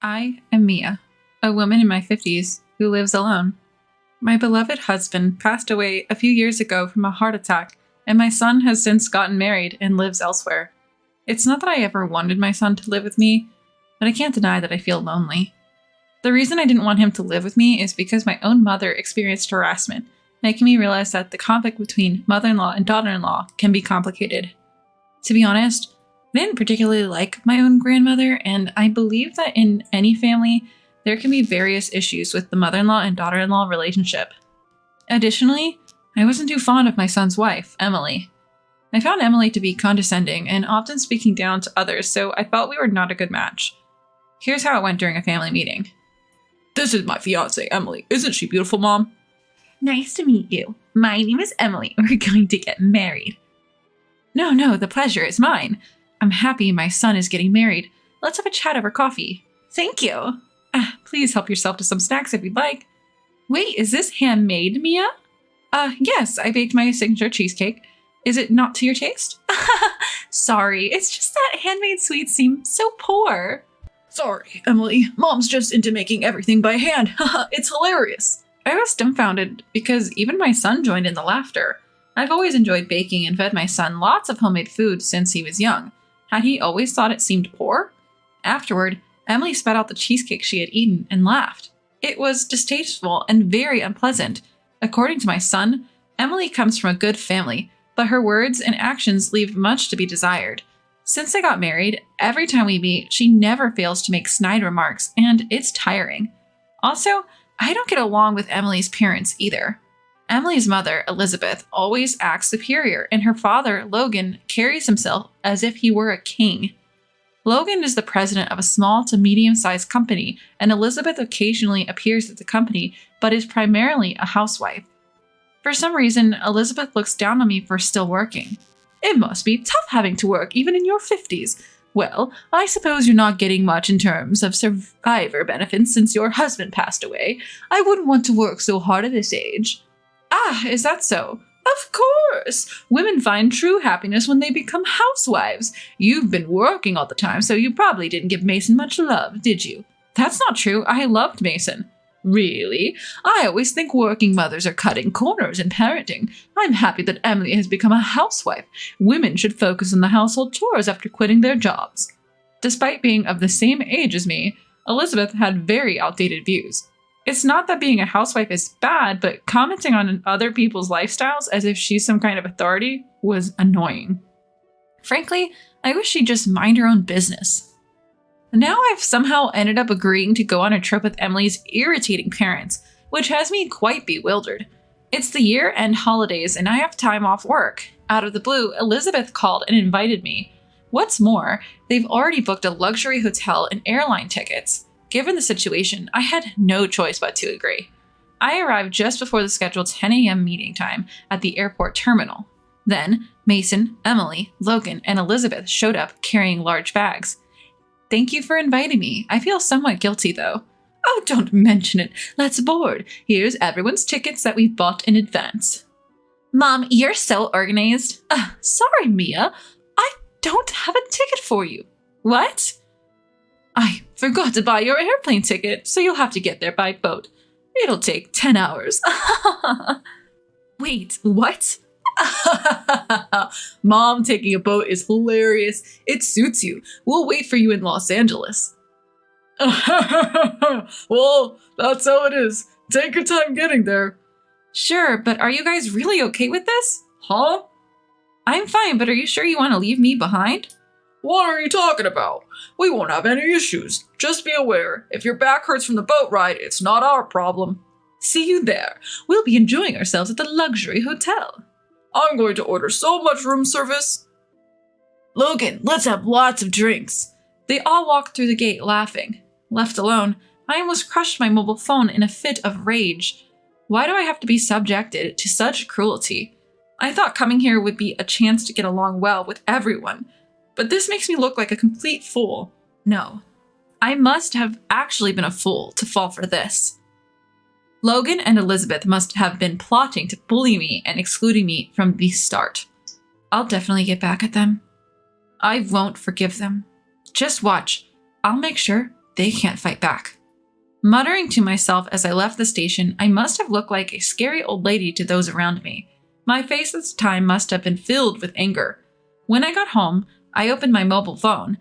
I am Mia, a woman in my 50s who lives alone. My beloved husband passed away a few years ago from a heart attack, and my son has since gotten married and lives elsewhere. It's not that I ever wanted my son to live with me, but I can't deny that I feel lonely. The reason I didn't want him to live with me is because my own mother experienced harassment, making me realize that the conflict between mother-in-law and daughter-in-law can be complicated. To be honest, I didn't particularly like my own grandmother, and I believe that in any family, there can be various issues with the mother-in-law and daughter-in-law relationship. Additionally, I wasn't too fond of my son's wife, Emily. I found Emily to be condescending and often speaking down to others, so I felt we were not a good match. Here's how it went during a family meeting. This is my fiance, Emily. Isn't she beautiful, Mom? Nice to meet you. My name is Emily. We're going to get married. No, the pleasure is mine. I'm happy my son is getting married. Let's have a chat over coffee. Thank you. Please help yourself to some snacks if you'd like. Wait, is this handmade, Mia? Yes, I baked my signature cheesecake. Is it not to your taste? Sorry, it's just that handmade sweets seem so poor. Sorry, Emily. Mom's just into making everything by hand. It's hilarious. I was dumbfounded because even my son joined in the laughter. I've always enjoyed baking and fed my son lots of homemade food since he was young. Had he always thought it seemed poor? Afterward, Emily spat out the cheesecake she had eaten and laughed. It was distasteful and very unpleasant. According to my son, Emily comes from a good family, but her words and actions leave much to be desired. Since they got married, every time we meet, she never fails to make snide remarks, and it's tiring. Also, I don't get along with Emily's parents either. Emily's mother, Elizabeth, always acts superior, and her father, Logan, carries himself as if he were a king. Logan is the president of a small to medium-sized company, and Elizabeth occasionally appears at the company, but is primarily a housewife. For some reason, Elizabeth looks down on me for still working. It must be tough having to work even in your 50s. Well, I suppose you're not getting much in terms of survivor benefits since your husband passed away. I wouldn't want to work so hard at this age. Ah, is that so? Of course! Women find true happiness when they become housewives. You've been working all the time, so you probably didn't give Mason much love, did you? That's not true. I loved Mason. Really? I always think working mothers are cutting corners in parenting. I'm happy that Emily has become a housewife. Women should focus on the household chores after quitting their jobs. Despite being of the same age as me, Elizabeth had very outdated views. It's not that being a housewife is bad, but commenting on other people's lifestyles as if she's some kind of authority was annoying. Frankly, I wish she'd just mind her own business. Now I've somehow ended up agreeing to go on a trip with Emily's irritating parents, which has me quite bewildered. It's the year-end holidays and I have time off work. Out of the blue, Elizabeth called and invited me. What's more, they've already booked a luxury hotel and airline tickets. Given the situation, I had no choice but to agree. I arrived just before the scheduled 10 a.m. meeting time at the airport terminal. Then, Mason, Emily, Logan, and Elizabeth showed up carrying large bags. Thank you for inviting me. I feel somewhat guilty, though. Oh, don't mention it. Let's board. Here's everyone's tickets that we've bought in advance. Mom, you're so organized. Sorry, Mia. I don't have a ticket for you. What? I forgot to buy your airplane ticket, so you'll have to get there by boat. It'll take 10 hours. Wait, what? Mom taking a boat is hilarious. It suits you. We'll wait for you in Los Angeles. Well, that's how it is. Take your time getting there. Sure, but are you guys really okay with this? Huh? I'm fine, but are you sure you want to leave me behind? What are you talking about? We won't have any issues. Just be aware, if your back hurts from the boat ride, it's not our problem. See you there. We'll be enjoying ourselves at the luxury hotel. I'm going to order so much room service. Logan, let's have lots of drinks. They all walked through the gate laughing. Left alone, I almost crushed my mobile phone in a fit of rage. Why do I have to be subjected to such cruelty? I thought coming here would be a chance to get along well with everyone. But this makes me look like a complete fool. No, I must have actually been a fool to fall for this. Logan and Elizabeth must have been plotting to bully me and excluding me from the start. I'll definitely get back at them. I won't forgive them. Just watch. I'll make sure They can't fight back. Muttering to myself as I left the station, I must have looked like a scary old lady to those around me. My face at the time must have been filled with anger. When I got home, I opened my mobile phone.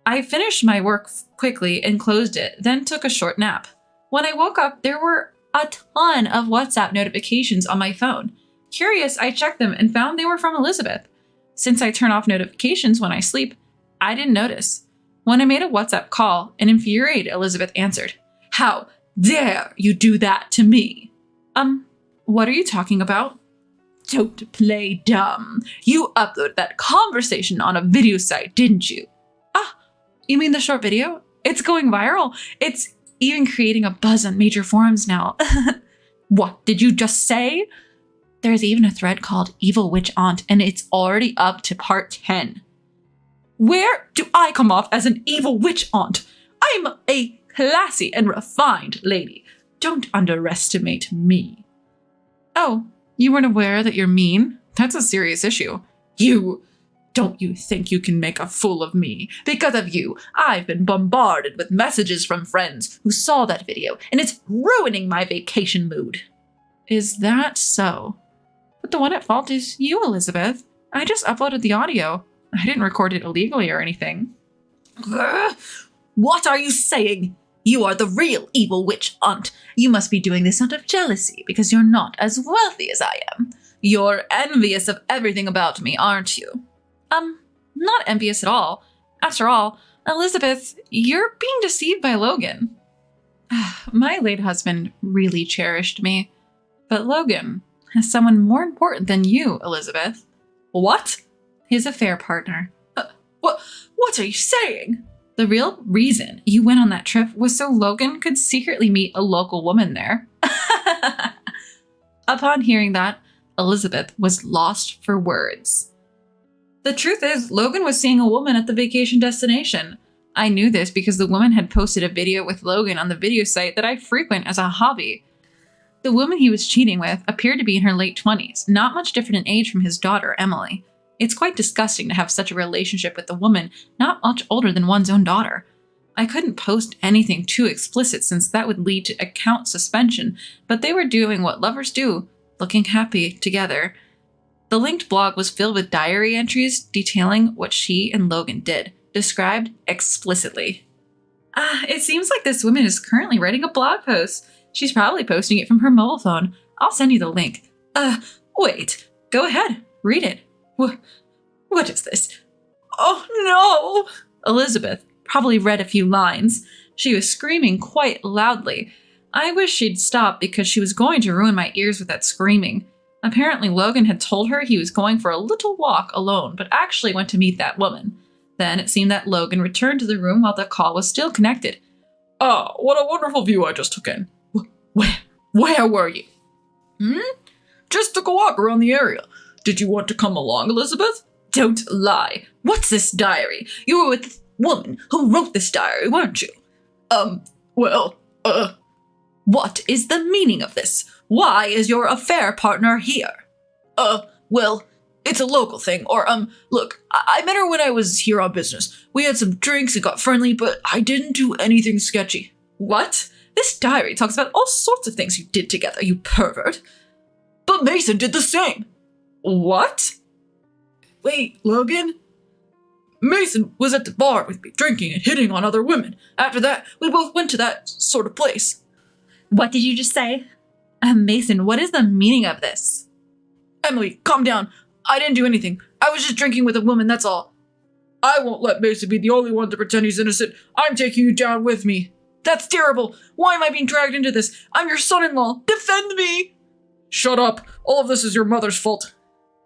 I finished my work quickly and closed it, then took a short nap. When I woke up, there were a ton of WhatsApp notifications on my phone. Curious, I checked them and found they were from Elizabeth. Since I turn off notifications when I sleep, I didn't notice. When I made a WhatsApp call, an infuriated Elizabeth answered. How dare you do that to me? What are you talking about? Don't play dumb. You uploaded that conversation on a video site, didn't you? Ah, you mean the short video? It's going viral. It's even creating a buzz on major forums now. What did you just say? There's even a thread called Evil Witch Aunt, and it's already up to part 10. Where do I come off as an evil witch aunt? I'm a classy and refined lady. Don't underestimate me. Oh, you weren't aware that you're mean? That's a serious issue. Don't you think you can make a fool of me? Because of you, I've been bombarded with messages from friends who saw that video, and it's ruining my vacation mood. Is that so? But the one at fault is you, Elizabeth. I just uploaded the audio. I didn't record it illegally or anything. What are you saying? You are the real evil witch aunt. You must be doing this out of jealousy because you're not as wealthy as I am. You're envious of everything about me, aren't you? Not envious at all. After all, Elizabeth, you're being deceived by Logan. My late husband really cherished me. But Logan has someone more important than you, Elizabeth. What? His affair partner. What are you saying? The real reason you went on that trip was so Logan could secretly meet a local woman there. Upon hearing that, Elizabeth was lost for words. The truth is, Logan was seeing a woman at the vacation destination. I knew this because the woman had posted a video with Logan on the video site that I frequent as a hobby. The woman he was cheating with appeared to be in her late 20s, not much different in age from his daughter, Emily. It's quite disgusting to have such a relationship with a woman not much older than one's own daughter. I couldn't post anything too explicit since that would lead to account suspension, but they were doing what lovers do, looking happy together. The linked blog was filled with diary entries detailing what she and Logan did, described explicitly. It seems like this woman is currently writing a blog post. She's probably posting it from her mobile phone. I'll send you the link. Wait. Go ahead. Read it. What is this? Oh, no! Elizabeth probably read a few lines. She was screaming quite loudly. I wish she'd stop because she was going to ruin my ears with that screaming. Apparently, Logan had told her he was going for a little walk alone, but actually went to meet that woman. Then it seemed that Logan returned to the room while the call was still connected. Oh, what a wonderful view I just took in. Where were you? Just took a walk around the area. Did you want to come along, Elizabeth? Don't lie. What's this diary? You were with the woman who wrote this diary, weren't you? What is the meaning of this? Why is your affair partner here? It's a local thing, look, I met her when I was here on business. We had some drinks and got friendly, but I didn't do anything sketchy. What? This diary talks about all sorts of things you did together, you pervert. But Mason did the same. What? Wait, Logan? Mason was at the bar with me, drinking and hitting on other women. After that, we both went to that sort of place. What did you just say? Mason, what is the meaning of this? Emily, calm down. I didn't do anything. I was just drinking with a woman, that's all. I won't let Mason be the only one to pretend he's innocent. I'm taking you down with me. That's terrible. Why am I being dragged into this? I'm your son-in-law. Defend me. Shut up. All of this is your mother's fault.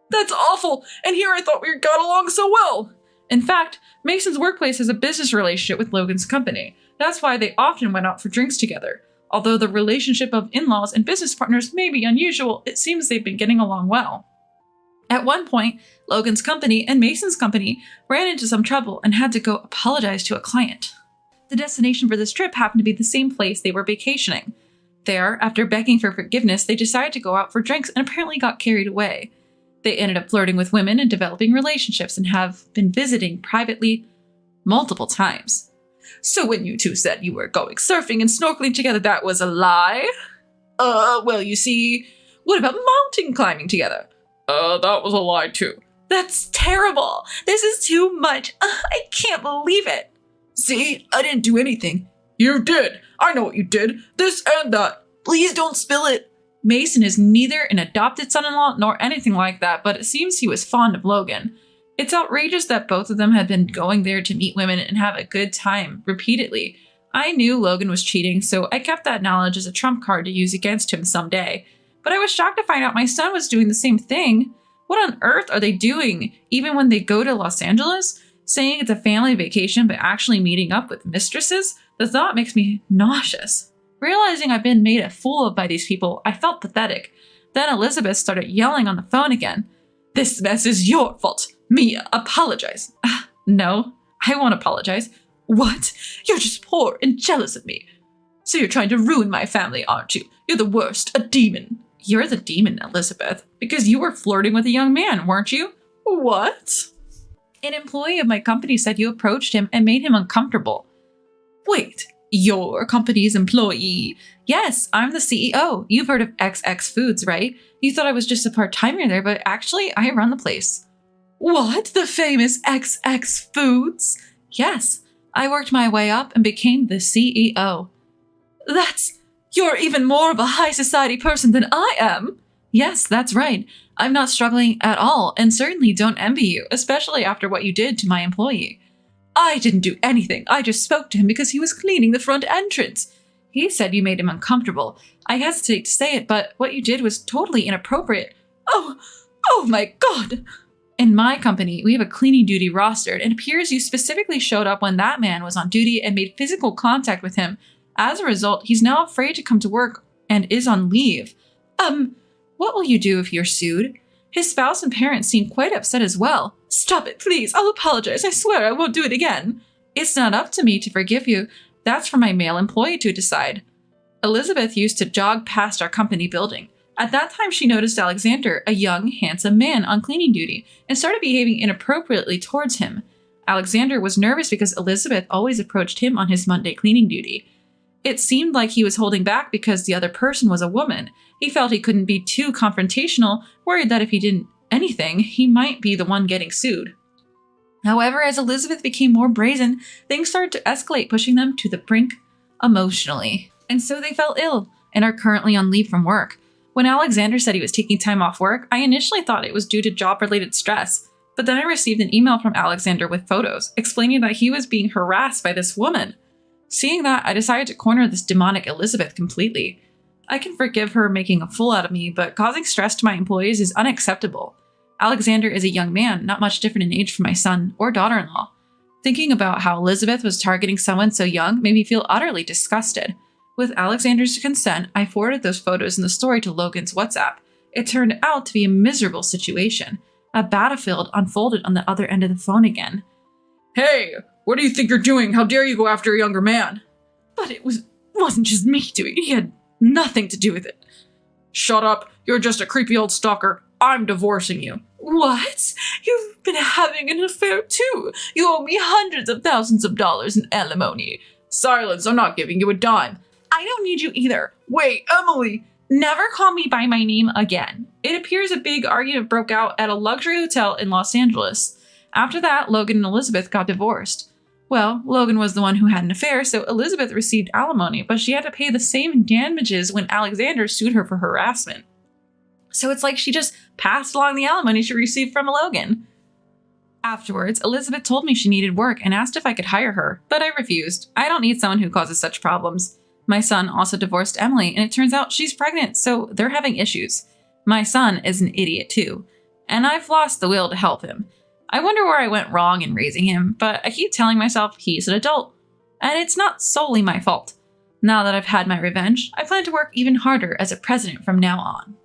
That's awful. And here I thought we got along so well. In fact, Mason's workplace has a business relationship with Logan's company. That's why they often went out for drinks together. Although the relationship of in-laws and business partners may be unusual, it seems they've been getting along well. At one point, Logan's company and Mason's company ran into some trouble and had to go apologize to a client. The destination for this trip happened to be the same place they were vacationing. There, after begging for forgiveness, they decided to go out for drinks and apparently got carried away. They ended up flirting with women and developing relationships and have been visiting privately multiple times. So when you two said you were going surfing and snorkeling together, that was a lie? Well, you see, what about mountain climbing together? That was a lie too. That's terrible. This is too much. I can't believe it. See, I didn't do anything. You did. I know what you did. This and that. Please don't spill it. Mason is neither an adopted son-in-law nor anything like that, but it seems he was fond of Logan. It's outrageous that both of them had been going there to meet women and have a good time repeatedly. I knew Logan was cheating, so I kept that knowledge as a trump card to use against him someday. But I was shocked to find out my son was doing the same thing. What on earth are they doing, even when they go to Los Angeles? Saying it's a family vacation, but actually meeting up with mistresses? The thought makes me nauseous. Realizing I've been made a fool of by these people, I felt pathetic. Then Elizabeth started yelling on the phone again. This mess is your fault. Mia, apologize. No, I won't apologize. What? You're just poor and jealous of me. So you're trying to ruin my family, aren't you? You're the worst, a demon. You're the demon, Elizabeth, because you were flirting with a young man, weren't you? What? An employee of my company said you approached him and made him uncomfortable. Wait, your company's employee? Yes, I'm the CEO. You've heard of XX Foods, right? You thought I was just a part-timer there, but actually, I run the place. What? The famous XX Foods? Yes, I worked my way up and became the CEO. You're even more of a high society person than I am. Yes, that's right. I'm not struggling at all and certainly don't envy you, especially after what you did to my employee. I didn't do anything. I just spoke to him because he was cleaning the front entrance. He said you made him uncomfortable. I hesitate to say it, but what you did was totally inappropriate. Oh my God. In my company, we have a cleaning duty rostered, and it appears you specifically showed up when that man was on duty and made physical contact with him. As a result, he's now afraid to come to work and is on leave. What will you do if you're sued? His spouse and parents seem quite upset as well. Stop it, please. I'll apologize. I swear I won't do it again. It's not up to me to forgive you. That's for my male employee to decide. Elizabeth used to jog past our company building. At that time, she noticed Alexander, a young, handsome man on cleaning duty, and started behaving inappropriately towards him. Alexander was nervous because Elizabeth always approached him on his Monday cleaning duty. It seemed like he was holding back because the other person was a woman. He felt he couldn't be too confrontational, worried that if he didn't anything, he might be the one getting sued. However, as Elizabeth became more brazen, things started to escalate, pushing them to the brink emotionally. And so they fell ill and are currently on leave from work. When Alexander said he was taking time off work, I initially thought it was due to job-related stress. But then I received an email from Alexander with photos, explaining that he was being harassed by this woman. Seeing that, I decided to corner this demonic Elizabeth completely. I can forgive her making a fool out of me, but causing stress to my employees is unacceptable. Alexander is a young man, not much different in age from my son or daughter-in-law. Thinking about how Elizabeth was targeting someone so young made me feel utterly disgusted. With Alexander's consent, I forwarded those photos in the story to Logan's WhatsApp. It turned out to be a miserable situation. A battlefield unfolded on the other end of the phone again. Hey, what do you think you're doing? How dare you go after a younger man? But it wasn't just me doing it. He had nothing to do with it. Shut up. You're just a creepy old stalker. I'm divorcing you. What? You've been having an affair too. You owe me hundreds of thousands of dollars in alimony. Silence. I'm not giving you a dime. I don't need you either. Wait, Emily. Never call me by my name again. It appears a big argument broke out at a luxury hotel in Los Angeles. After that, Logan and Elizabeth got divorced. Well, Logan was the one who had an affair, so Elizabeth received alimony, but she had to pay the same damages when Alexander sued her for harassment. So it's like she just passed along the alimony she received from Logan. Afterwards, Elizabeth told me she needed work and asked if I could hire her, but I refused. I don't need someone who causes such problems. My son also divorced Emily, and it turns out she's pregnant, so they're having issues. My son is an idiot too, and I've lost the will to help him. I wonder where I went wrong in raising him, but I keep telling myself he's an adult. And it's not solely my fault. Now that I've had my revenge, I plan to work even harder as a president from now on.